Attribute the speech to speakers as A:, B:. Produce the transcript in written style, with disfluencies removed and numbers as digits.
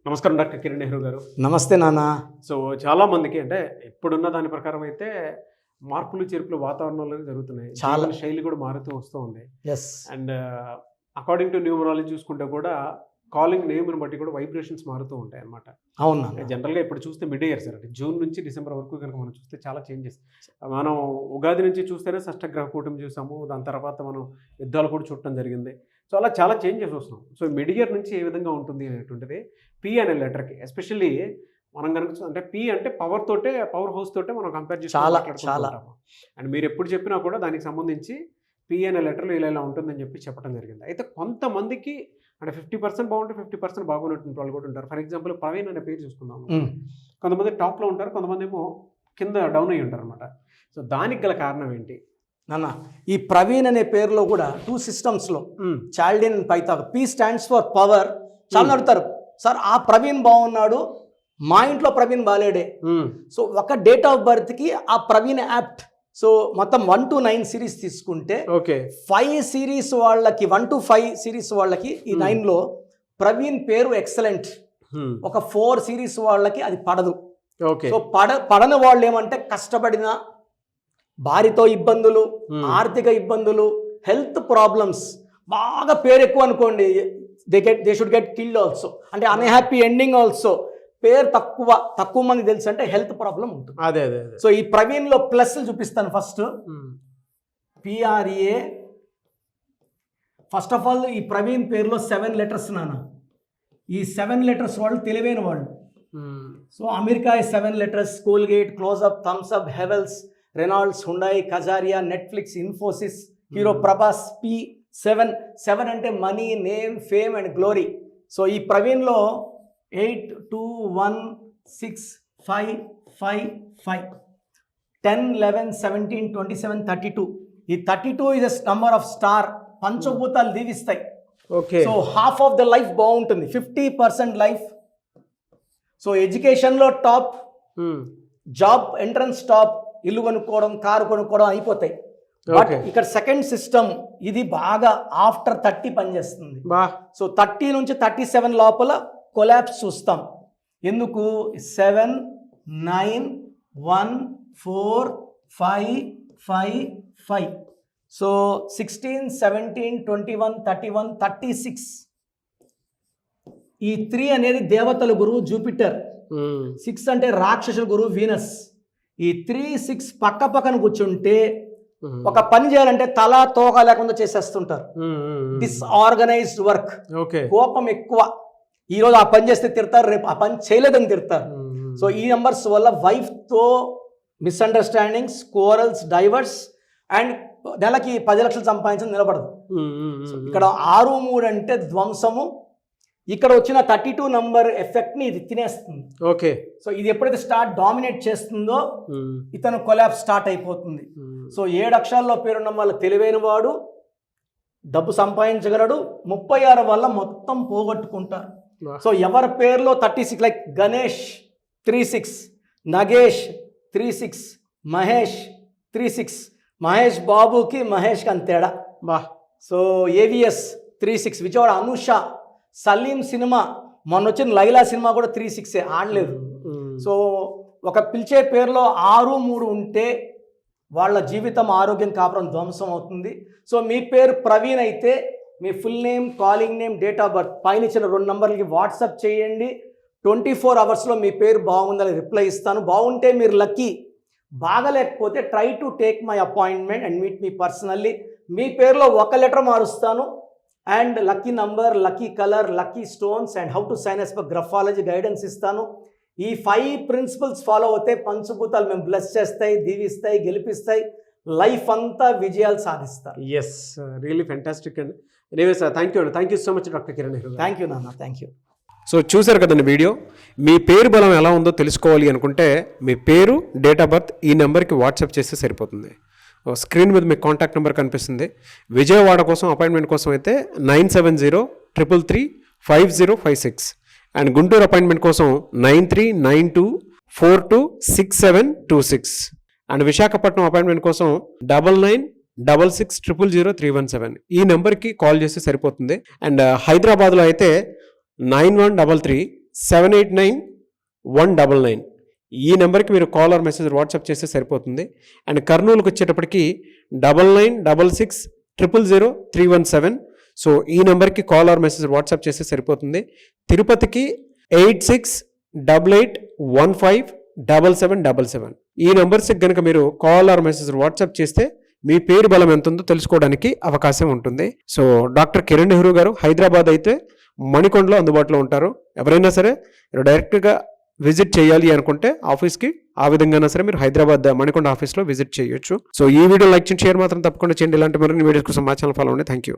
A: నమస్కారం డాక్టర్ కిరణ్ నెహ్రూ గారు.
B: నమస్తే నాన్న.
A: సో చాలా మందికి అంటే ఇప్పుడున్న దాని ప్రకారం అయితే మార్పులు చేర్పులు వాతావరణంలో జరుగుతున్నాయి.
B: చాలా
A: శైలి కూడా మారుతూ వస్తూ ఉంది.
B: Yes.
A: And according to numerology చూసుకుంటే కూడా కాలింగ్ నేమ్ని బట్టి కూడా వైబ్రేషన్స్ మారుతూ ఉంటాయి అన్నమాట.
B: అవునా.
A: జనరల్గా ఇప్పుడు చూస్తే మిడ్ ఇయర్ సార్, అంటే జూన్ నుంచి డిసెంబర్ వరకు కనుక మనం చూస్తే చాలా చేంజెస్. మనం ఉగాది నుంచి చూస్తేనే షష్టగ్రహ కూటమి చూసాము, దాని తర్వాత మనం యుద్ధాలు కూడా చూడటం జరిగింది. సో అలా చాలా చేంజెస్ వస్తున్నాం. సో మిడ్ ఇయర్ నుంచి ఏ విధంగా ఉంటుంది అనేటువంటిది పి అనే లెటర్కి ఎస్పెషల్లీ మనం కనుక అంటే పి అంటే పవర్ హౌస్ తోటే మనం కంపేర్ చేసి మాట్లాడుకుంటాము. అండ్ మీరు ఎప్పుడు చెప్పినా కూడా దానికి సంబంధించి పి అనే లెటర్లో ఇలా ఉంటుందని చెప్పి చెప్పడం జరిగింది. అయితే కొంతమందికి అంటే 50% బాగుంటే 50% బాగున్నటువంటి వాళ్ళు కూడా ఉంటారు. ఫర్ ఎగ్జాంపుల్ ప్రవీణ్ అనే పేరు చూసుకుందాం. కొంతమంది టాప్లో ఉంటారు, కొంతమంది ఏమో కింద డౌన్ అయ్యి ఉంటారు అనమాట. సో దానికి గల కారణం ఏంటి
B: నాన్న? ఈ ప్రవీణ్ అనే పేరులో కూడా 2 సిస్టమ్స్లో Chaldean Pythagoras P stands for power. చాలా అడుగుతారు, సార్ ఆ ప్రవీణ్ బాగున్నాడు, మా ఇంట్లో ప్రవీణ్ బాలేడే. సో ఒక డేట్ ఆఫ్ బర్త్కి ఆ ప్రవీణ్ యాప్ట్. సో మొత్తం 1 to 9 సిరీస్ తీసుకుంటే 5 సిరీస్ వాళ్ళకి 1 to 5 సిరీస్ వాళ్ళకి ఈ 9లో ప్రవీణ్ పేరు ఎక్సలెంట్. ఒక 4 సిరీస్ వాళ్ళకి అది పడదు. సో పడని వాళ్ళు ఏమంటే కష్టపడిన, భార్యతో ఇబ్బందులు, ఆర్థిక ఇబ్బందులు, హెల్త్ ప్రాబ్లమ్స్, బాగా పేరు ఎక్కువ అనుకోండి, they should get killed also, అంటే అన్హ్యాపీ ఎండింగ్ ఆల్సో. పేరు తక్కువ మంది తెలుసు అంటే హెల్త్ ప్రాబ్లం ఉంటుంది.
A: అదే.
B: సో ఈ ప్రవీణ్లో ప్లస్ చూపిస్తాను. First PRA. First of all ఈ ప్రవీణ్ పేరులో 7 లెటర్స్ నాన్న. ఈ 7 లెటర్స్ వాళ్ళు తెలివైన వాళ్ళు. So America 7 letters, Colgate, Closeup, Thums Up, Havells, Reynolds, Hyundai, Kajaria, Netflix, Infosys, Hero, Prabhas. P7 అంటే money, name, fame and glory. So ఈ ప్రవీణ్లో 8, 2, 1, 6, 5, 5, 5, 10, 11, 17, 27, 32. ఈ 32 is a number of star. పంచభూతాలు దీవిస్తాయి. So half of the life బాగుంటుంది, 50% లైఫ్. సో ఎడ్యుకేషన్లో టాప్, జాబ్ ఎంట్రన్స్ టాప్, ఇల్లు కొనుక్కోవడం, కారు కొనుక్కోవడం అయిపోతాయి. బట్ ఇక్కడ సెకండ్ సిస్టమ్ ఇది బాగా ఆఫ్టర్ 30 పనిచేస్తుంది. సో 30 నుంచి 37 లోపల కొలాప్స్ చూస్తాం. ఎందుకు? 7, 9, 1, 4, 5, 5, 5. సో 16, 17, 21, 31, 36. ఈ 3 అనేది దేవతల గురువు జూపిటర్. 6 అంటే రాక్షసుల గురువు వీనస్. ఈ 3, 6 పక్కన కూర్చుంటే ఒక పని చేయాలంటే తల తోక లేకుండా చేసేస్తుంటారు. డిస్ఆర్గనైజ్డ్ వర్క్, కోపం ఎక్కువ. ఈరోజు ఆ పని చేస్తే తిడతారు, రేపు ఆ పని చేయలేదని తిడతారు. సో ఈ నెంబర్స్ వల్ల వైఫ్తో మిస్అండర్స్టాండింగ్స్, కోరల్స్, డైవర్స్ అండ్ నెలకి 10 లక్షలు సంపాదించడం నిలబడదు. ఇక్కడ 6, 3 అంటే ధ్వంసము. ఇక్కడ వచ్చిన 32 నంబర్ ఎఫెక్ట్ని ఇది తినేస్తుంది. సో ఇది ఎప్పుడైతే డామినేట్ చేస్తుందో ఇతను కొలాప్స్ స్టార్ట్ అయిపోతుంది. సో 7 అక్షరాల్లో పేరున్న వాళ్ళు తెలివైన వాడు, డబ్బు సంపాదించగలడు. 36 వల్ల మొత్తం పోగొట్టుకుంటారు. సో ఎవరి పేరులో 36 లైక్ గణేష్ 36, నగేష్ 36, మహేష్ 36. మహేష్ బాబుకి మహేష్కి అంతేడా. So AVS 36, Vijayawada Anusha, Salim cinema, మొన్న వచ్చిన లైలా సినిమా కూడా 36 ఆడలేదు. సో ఒక పిలిచే పేరులో 6, 3 ఉంటే వాళ్ళ జీవితం, ఆరోగ్యం, కాపురం ధ్వంసం అవుతుంది. సో మీ పేరు ప్రవీణ్ అయితే మీ full name, calling name, date of birth పైన ఇచ్చిన 2 నంబర్లకి వాట్సాప్ చేయండి. 24 అవర్స్లో మీ పేరు బాగుందని రిప్లై ఇస్తాను. బాగుంటే మీరు లక్కీ, బాగలేకపోతే try to take my appointment and meet me personally. మీ పేరులో 1 లెటర్ మారుస్తాను and lucky number, lucky colour, lucky stones and how to sign us for graphology guidance ఇస్తాను. ఈ 5 ప్రిన్సిపల్స్ ఫాలో అవుతే పంచభూతాలు మేము బ్లెస్ చేస్తాయి, దీవిస్తాయి, గెలిపిస్తాయి, లైఫ్ అంతా విజయాలు సాధిస్తారు.
A: ఎస్, రియల్లీ ఫెంటాస్టిక్ అండి. Anyway sir, thank you so much doctor Kiran Nehru.
B: Thank you నాన్న, థ్యాంక్ యూ.
A: సో చూశారు కదండి వీడియో. మీ పేరు బలం ఎలా ఉందో తెలుసుకోవాలి అనుకుంటే మీ పేరు, డేట్ ఆఫ్ బర్త్ ఈ నెంబర్కి వాట్సాప్ చేస్తే సరిపోతుంది. స్క్రీన్ మీద మీకు కాంటాక్ట్ నెంబర్ కనిపిస్తుంది. విజయవాడ కోసం అపాయింట్మెంట్ కోసం అయితే 9703335056 అండ్ గుంటూరు అపాయింట్మెంట్ కోసం 9392426726 అండ్ విశాఖపట్నం అపాయింట్మెంట్ కోసం 9966000317 ఈ నెంబర్కి కాల్ చేస్తే సరిపోతుంది. అండ్ హైదరాబాద్లో అయితే 9133 789-199. ఈ నెంబర్కి మీరు కాల్ ఆర్ మెసేజ్ వాట్సాప్ చేస్తే సరిపోతుంది. అండ్ కర్నూలుకి వచ్చేటప్పటికి 9966000317. సో ఈ నెంబర్కి కాల్ ఆర్ మెసేజ్ వాట్సాప్ చేస్తే సరిపోతుంది. తిరుపతికి 8688157777. ఈ నెంబర్స్కి కనుక మీరు కాల్ ఆర్ మెసేజ్ వాట్సాప్ చేస్తే మీ పేరు బలం ఎంత ఉందో తెలుసుకోవడానికి అవకాశం ఉంటుంది. సో డాక్టర్ కిరణ్ నెహ్రూ గారు హైదరాబాద్ అయితే మణికొండలో అందుబాటులో ఉంటారు. ఎవరైనా సరే మీరు డైరెక్ట్గా విజిట్ చేయాలి అనుకుంటే ఆఫీస్కి ఆ విధంగా సరే మీరు హైదరాబాద్ మణికొండ ఆఫీస్లో విజిట్ చేయొచ్చు. సో ఈ వీడియో లైక్ చేయండి, షేర్ మాత్రం తప్పకుండా చేయండి. ఇలాంటి మరిన్ని వీడియోస్ కోసం మా ఛానల్ ఫాలో అవ్వండి. Thank you.